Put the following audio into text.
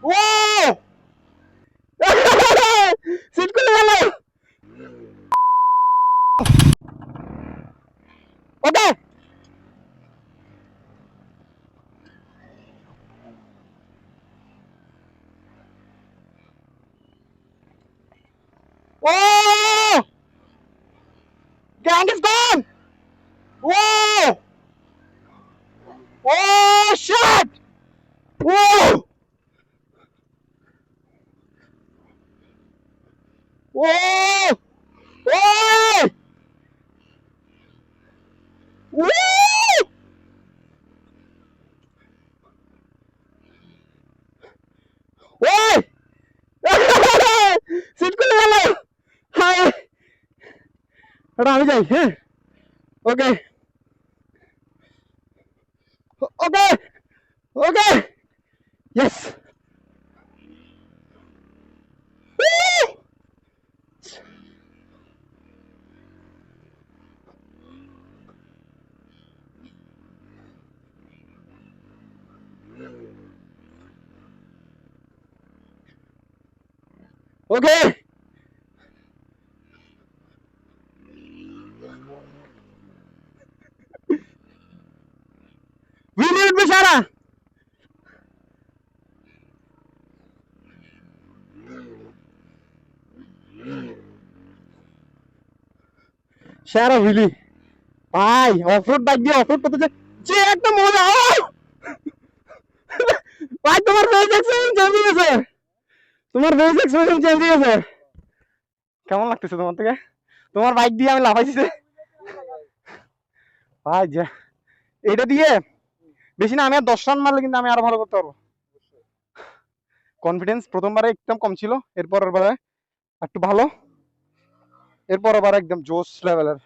ও seat খুলে গেল। ওকে ও gang is gone. Whoa! Oh shit! Whoa! Whoa! Whoa! Woo! ওই seat খুলে গেল। হাই এটা আমি যাই। হ্যাঁ ওকে ওকে ওকে ইয়েস। ওকে ভিডিও উঠবে সারা। সারা ভিলি ভাই অফরোড বাইক দিয়ে অফরোড করতে যে একটা মজা। ভাই তোমার ফেস এক্সপ্রেশন চেঞ্জ হয়ে গেছে। তোমার ফেস এক্সপ্রেশন চেঞ্জ হয়ে গেছে। কেমন লাগতেছে তোমার থেকে? তোমার বাইক দিয়ে আমি লাফাইছি যে। ভাই যা এটা দিয়ে বেশি না, আমি আর 10 রান মারলে কিন্তু আমি আরো ভালো করতে পারবো। কনফিডেন্স প্রথমবারে একদম কম ছিল, এরপরের বারে একটু ভালো, এরপরের বারে একদম জোশ লেভেলের।